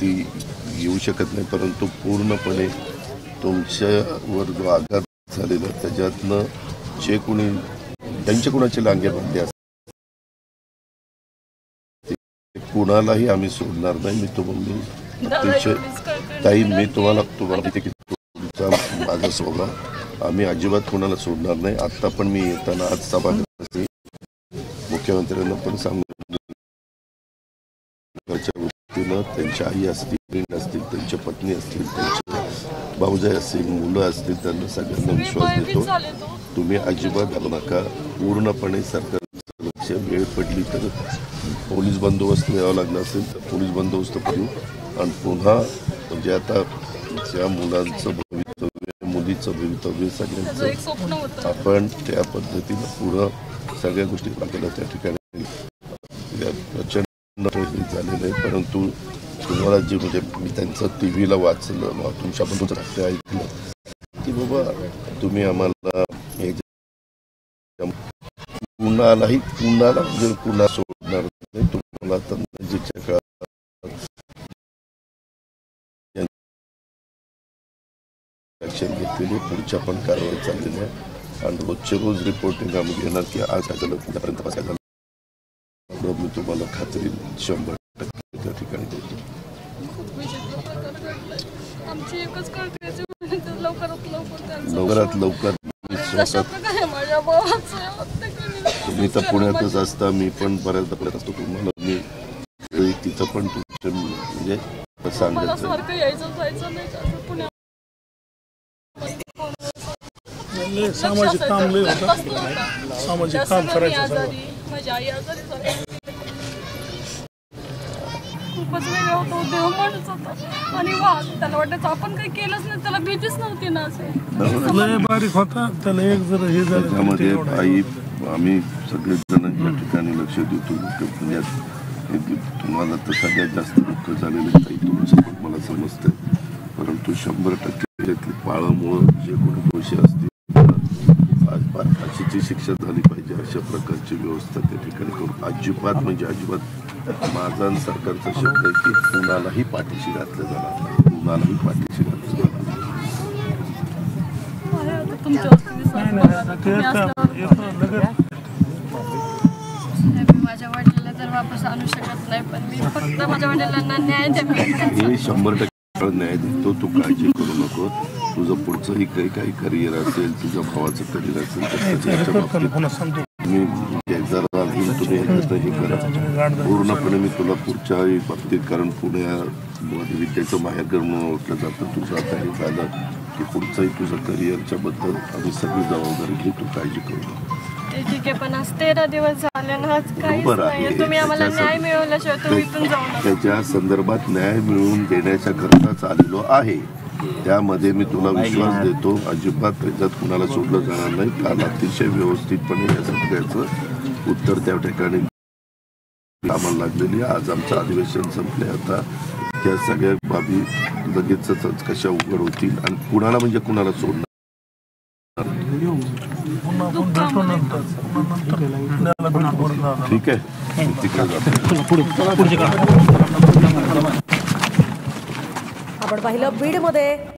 ती येऊ शकत नाही, परंतु पूर्णपणे तुमच्यावर जो आघात झालेला त्याच्यातनं जे कोणी त्यांच्या कुणाचे लांगे बांधले असतील कुणालाही आम्ही सोडणार नाही. ताई मी तुम्हाला माहिती की तुमचा माझा स्वभाव आम्ही अजिबात कोणाला सोडणार नाही. आत्ता पण मी येताना आज सभा मुख्यमंत्र्यांना पण सांगून वतीनं त्यांच्या आई असतील त्यांच्या पत्नी असतील त्यांचे भाऊजाई असतील मुलं असतील त्यांना सगळ्यांना विश्वास देतो तुम्ही अजिबात घालू नका. पूर्णपणे सरकारचं लक्ष वेळ पडली तर पोलीस बंदोबस्त द्यावा लागला असेल तर पोलीस बंदोबस्त करू. आणि पुन्हा म्हणजे आता त्या मुलांचं भवितव्य मुलीचं भवितव्य सगळ्यांचं आपण त्या पद्धतीनं पुढं सगळ्या गोष्टी आपल्याला त्या ठिकाणी प्रचंड झालेलं आहे. परंतु तुम्हाला जे म्हणजे मी त्यांचं टी व्हीला वाचलं तुमच्या पण तुमचं ऐकलं की बाबा तुम्ही आम्हाला हे कुणालाही कुणाला जर पुन्हा सोडणार नाही तुम्हाला तंत्रजीच्या काळात ऍक्शन घेतलेली पुढच्या पण कारवाई चाललेली आहे आणि रोजचे रोज रिपोर्टिंग आम्ही घेणार की आज झालं उद्यापर्यंत कसं झालं मी तुम्हाला खात्री 100% त्या ठिकाणी देतो. लवकरात लवकर तुम्ही तर पुण्यातच असता मी पण बऱ्याचदा पुण्यात असतो तुम्हाला मी तिथं पण तुमचं म्हणजे सांगत सामाजिक काम लय होतं सामाजिक काम करायचं खूपच वेगळं होतं देव माणूस होता आणि त्याला वाटायचं आपण काही केलंच नाही त्याला भीतीच नव्हती ना असं लय बारीक होता त्याला एक जर हे झालं त्यामध्ये आई आम्ही सगळेजण या ठिकाणी लक्ष देतो. तुम्हाला तर सगळ्यात जास्त दुःख झालेलं काही तुमचं पण मला समजतंय परंतु 100% त्यातली पाळमुळं जे कोणी दोषी असतील फाशीची शिक्षा झाली पाहिजे अशा प्रकारची व्यवस्था त्या ठिकाणी करून अजिबात म्हणजे अजिबात माझा आणि सरकारचा शब्द आहे की कुणालाही पाठीशी घातलं जाणार नाही. कुणालाही पाठीशी घातलं जाणार माझ्या वडिलांना तर वापस आणू शकत नाही पण मी फक्त माझ्या वडिलांना न्याय द्यावा. 100% न्याय देतो. तू काळजी करू नको. तुझं पुढचंही काही करिअर असेल तुझ्या भावाचं करिअर असेल तुम्ही हे करा पूर्णपणे मी तुला पुढच्याही बाबतीत कारण पुण्या विद्येचं माहेरघर म्हणून ओळखलं जातं. तुझं आता हे झालं की पुढचंही तुझं करिअरच्या बद्दल आम्ही सगळी जबाबदारी घेऊ. तू काळजी करू. ठीक आहे पण आज 13 दिवस झाले ना आज काहीच नाही. तुम्ही आम्हाला न्याय मिळवल्याशिवाय तुम्ही इथून जाऊ नका. त्याच्या संदर्भात न्याय मिळवून देण्याच्या करताच आलेलो आहे. त्यामध्ये मी तुला विश्वास देतो अजिबात त्याच्यात कुणाला सोडलं जाणार नाही. कारण अतिशय व्यवस्थितपणे या सगळ्याचं उत्तर त्या ठिकाणी आम्हाला लागलेली. आज आमचं अधिवेशन संपले. आता त्या सगळ्या बाबी लगेचच कशा उघड होतील आणि कुणाला म्हणजे कुणाला सोडणार ठीक आहे. तिकडे आपण पाहिलं बीडमध्ये